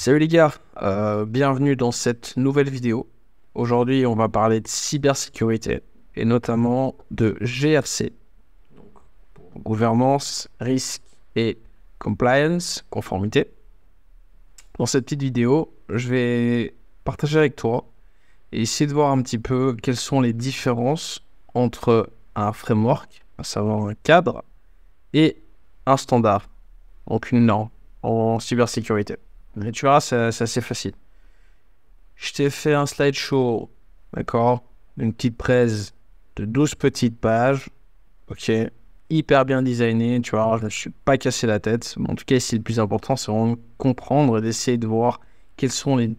Salut les gars, bienvenue dans cette nouvelle vidéo. Aujourd'hui, on va parler de cybersécurité et notamment de GRC, donc pour gouvernance, risque et compliance, conformité. Dans cette petite vidéo, je vais partager avec toi et essayer de voir un petit peu quelles sont les différences entre un framework, à savoir un cadre, et un standard, donc une norme en cybersécurité. Mais tu verras, c'est assez facile. Je t'ai fait un slideshow, d'accord? Une petite presse de 12 petites pages, ok? Hyper bien designé, tu vois, je ne me suis pas cassé la tête. Mais en tout cas, ici, le plus important, c'est vraiment de comprendre et d'essayer de voir quelles sont les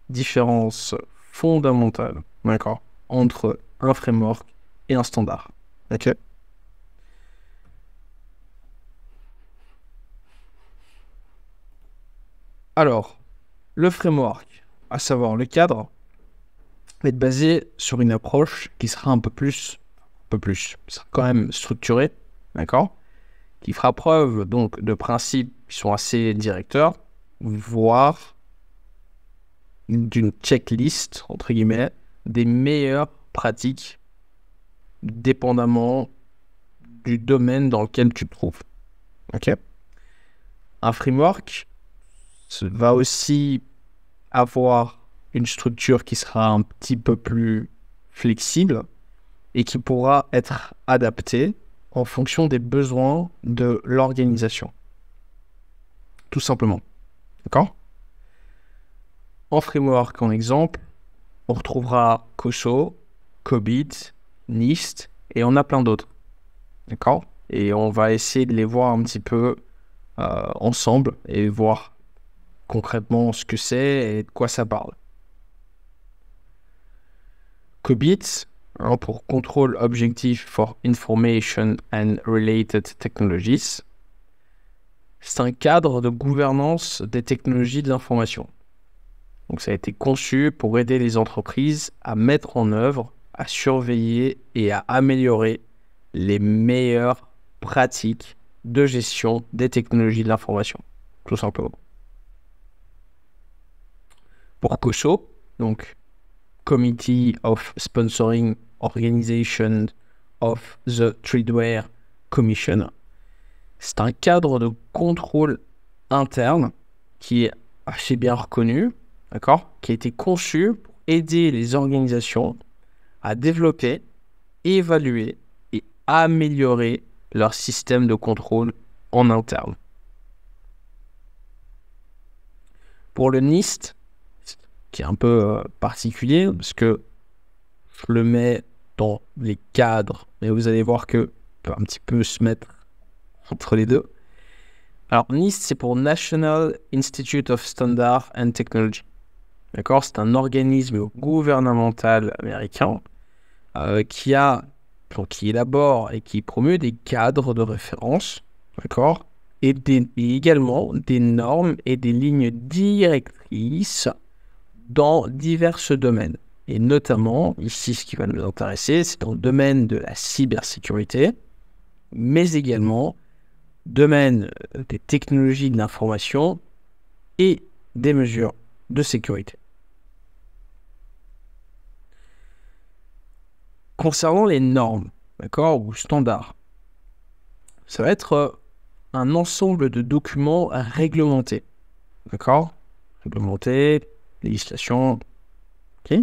différences fondamentales, d'accord? Entre un framework et un standard, ok? Alors, le framework, à savoir le cadre, va être basé sur une approche qui sera qui sera quand même structurée, d'accord, qui fera preuve donc de principes qui sont assez directeurs, voire d'une checklist, entre guillemets, des meilleures pratiques, dépendamment du domaine dans lequel tu te trouves. Ok. Un framework va aussi avoir une structure qui sera un petit peu plus flexible et qui pourra être adaptée en fonction des besoins de l'organisation. Tout simplement. D'accord? En framework, en exemple, on retrouvera COSO, COBIT, NIST et on a plein d'autres. D'accord? Et on va essayer de les voir un petit peu ensemble et voir concrètement ce que c'est et de quoi ça parle. COBIT, pour Control Objective for Information and Related Technologies, c'est un cadre de gouvernance des technologies de l'information. Donc ça a été conçu pour aider les entreprises à mettre en œuvre, à surveiller et à améliorer les meilleures pratiques de gestion des technologies de l'information, tout simplement. Pour COSO, donc Committee of Sponsoring Organization of the Tradeware Commission, c'est un cadre de contrôle interne qui est assez bien reconnu, d'accord, qui a été conçu pour aider les organisations à développer, évaluer et améliorer leur système de contrôle en interne. Pour le NIST, qui est un peu particulier, parce que je le mets dans les cadres, mais vous allez voir que peut un petit peu se mettre entre les deux. Alors, NIST, c'est pour National Institute of Standards and Technology. D'accord, c'est un organisme gouvernemental américain qui élabore et qui promeut des cadres de référence, d'accord, et également des normes et des lignes directrices dans divers domaines. Et notamment, ici, ce qui va nous intéresser, c'est dans le domaine de la cybersécurité, mais également domaine des technologies de l'information et des mesures de sécurité. Concernant les normes, d'accord, ou standards, ça va être un ensemble de documents réglementés, d'accord, réglementés, législation, ok,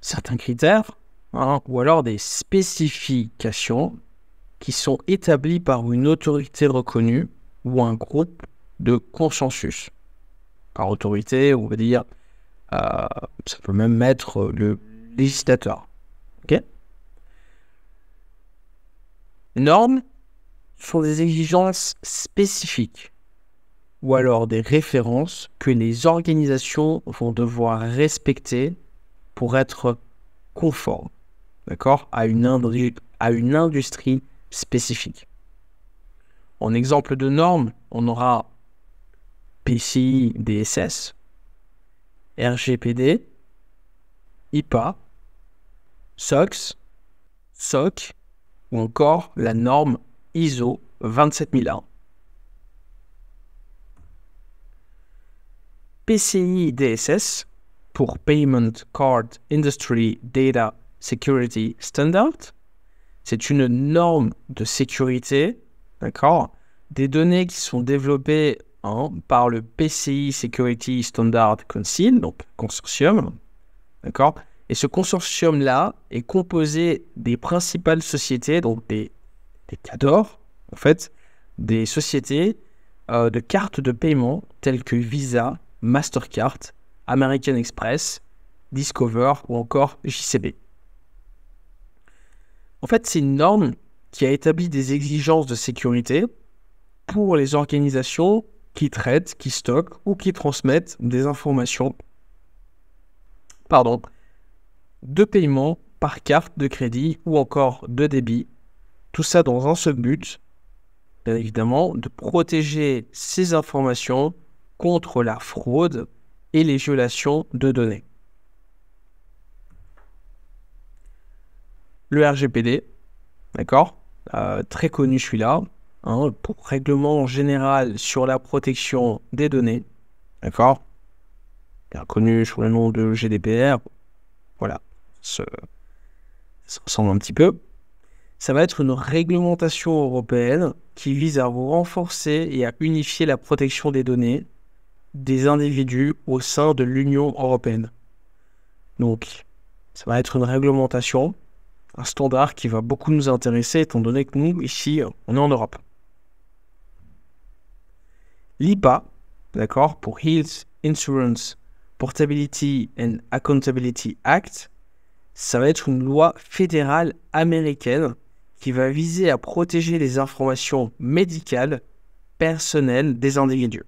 certains critères, ou alors des spécifications qui sont établis par une autorité reconnue ou un groupe de consensus. Par autorité, on va dire, ça peut même être le législateur. Okay. Les normes sont des exigences spécifiques ou alors des références que les organisations vont devoir respecter pour être conformes, d'accord, à une industrie spécifique. En exemple de normes, on aura PCI DSS, RGPD, IPA, SOX, SOC ou encore la norme ISO 27001. PCI DSS pour Payment Card Industry Data Security Standard. C'est une norme de sécurité, d'accord, des données qui sont développées par le PCI Security Standard Council, donc consortium, d'accord. Et ce consortium-là est composé des principales sociétés, donc des cadors, en fait, des sociétés de cartes de paiement telles que Visa, Mastercard, American Express, Discover ou encore JCB. En fait, c'est une norme qui a établi des exigences de sécurité pour les organisations qui traitent, qui stockent ou qui transmettent des informations de paiement par carte de crédit ou encore de débit. Tout ça dans un seul but, bien évidemment, de protéger ces informations contre la fraude et les violations de données. Le RGPD, d'accord, très connu celui-là, pour règlement général sur la protection des données, d'accord, bien connu sous le nom de GDPR, voilà, ça ressemble un petit peu. Ça va être une réglementation européenne qui vise à renforcer et à unifier la protection des données des individus au sein de l'Union européenne. Donc, ça va être une réglementation, un standard qui va beaucoup nous intéresser étant donné que nous, ici, on est en Europe. L'IPA, d'accord, pour Health Insurance Portability and Accountability Act, ça va être une loi fédérale américaine qui va viser à protéger les informations médicales personnelles des individus.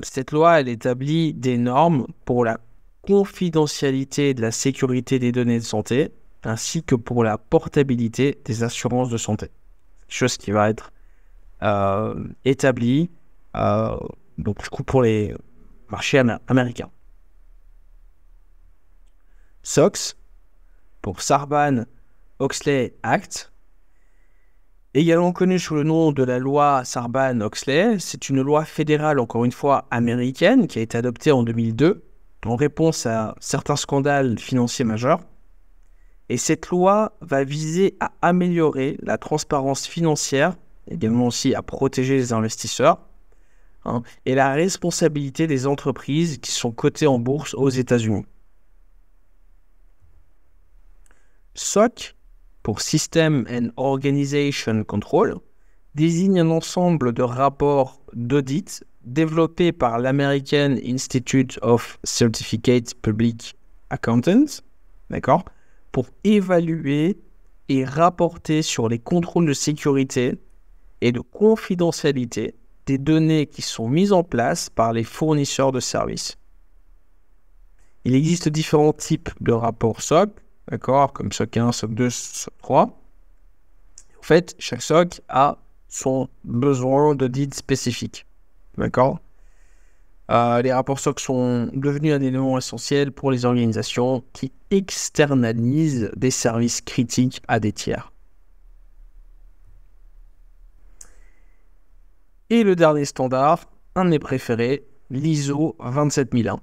Cette loi, elle établit des normes pour la confidentialité de la sécurité des données de santé, ainsi que pour la portabilité des assurances de santé. Chose qui va être établie donc, du coup, pour les marchés américains. SOX, pour Sarbanes-Oxley Act, également connu sous le nom de la loi Sarbanes-Oxley, c'est une loi fédérale, encore une fois, américaine, qui a été adoptée en 2002, en réponse à certains scandales financiers majeurs. Et cette loi va viser à améliorer la transparence financière, également aussi à protéger les investisseurs, et la responsabilité des entreprises qui sont cotées en bourse aux États-Unis. SOC, pour System and Organization Control, désigne un ensemble de rapports d'audit développés par l'American Institute of Certificate Public Accountants, d'accord, pour évaluer et rapporter sur les contrôles de sécurité et de confidentialité des données qui sont mises en place par les fournisseurs de services. Il existe différents types de rapports SOC, d'accord, comme SOC 1, SOC 2, SOC 3. En fait, chaque SOC a son besoin d'audit spécifique, d'accord. Les rapports SOC sont devenus un élément essentiel pour les organisations qui externalisent des services critiques à des tiers. Et le dernier standard, un de mes préférés, l'ISO 27001.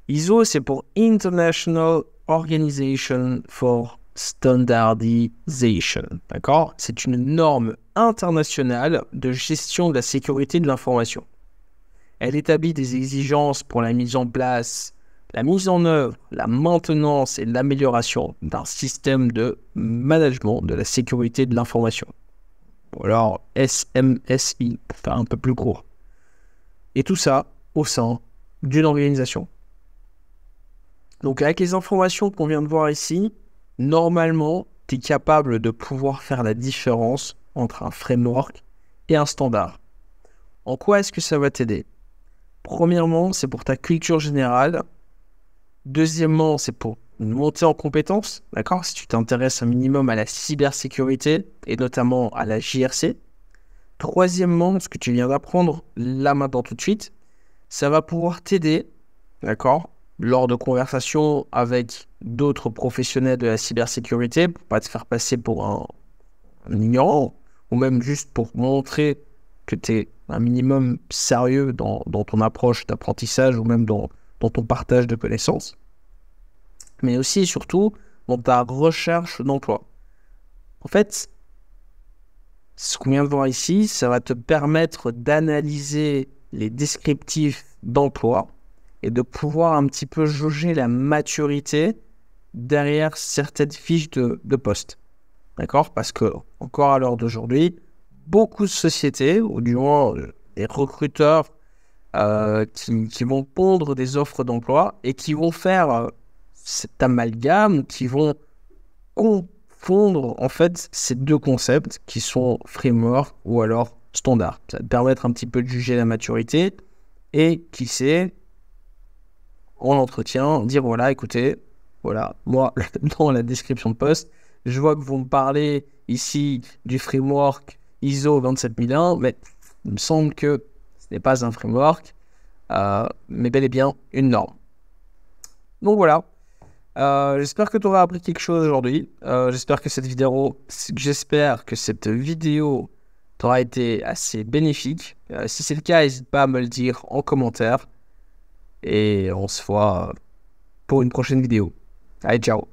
ISO, c'est pour International Organization for Standardization, d'accord? C'est une norme internationale de gestion de la sécurité de l'information. Elle établit des exigences pour la mise en place, la mise en œuvre, la maintenance et l'amélioration d'un système de management de la sécurité de l'information. Ou alors SMSI, pour faire un peu plus court. Et tout ça au sein d'une organisation. Donc avec les informations qu'on vient de voir ici, normalement, tu es capable de pouvoir faire la différence entre un framework et un standard. En quoi est-ce que ça va t'aider? Premièrement, c'est pour ta culture générale. Deuxièmement, c'est pour une montée en compétences, d'accord? Si tu t'intéresses un minimum à la cybersécurité et notamment à la JRC. Troisièmement, ce que tu viens d'apprendre là maintenant tout de suite, ça va pouvoir t'aider, d'accord, lors de conversations avec d'autres professionnels de la cybersécurité, pour pas te faire passer pour un ignorant, ou même juste pour montrer que tu es un minimum sérieux dans ton approche d'apprentissage ou même dans ton partage de connaissances, mais aussi et surtout dans ta recherche d'emploi. En fait, ce qu'on vient de voir ici, ça va te permettre d'analyser les descriptifs d'emploi et de pouvoir un petit peu jauger la maturité derrière certaines fiches de poste. D'accord? Parce que, encore à l'heure d'aujourd'hui, beaucoup de sociétés, ou du moins des recruteurs qui vont pondre des offres d'emploi et qui vont faire cet amalgame, qui vont confondre en fait ces deux concepts qui sont framework ou alors standard. Ça va te permettre un petit peu de juger la maturité et qui sait, en entretien, dire voilà, écoutez, voilà, moi, dans la description de poste, je vois que vous me parlez ici du framework ISO 27001, mais il me semble que ce n'est pas un framework, mais bel et bien une norme. Donc voilà, j'espère que tu auras appris quelque chose aujourd'hui. J'espère que cette vidéo t'aura été assez bénéfique. Si c'est le cas, n'hésite pas à me le dire en commentaire. Et on se voit pour une prochaine vidéo. Allez, ciao!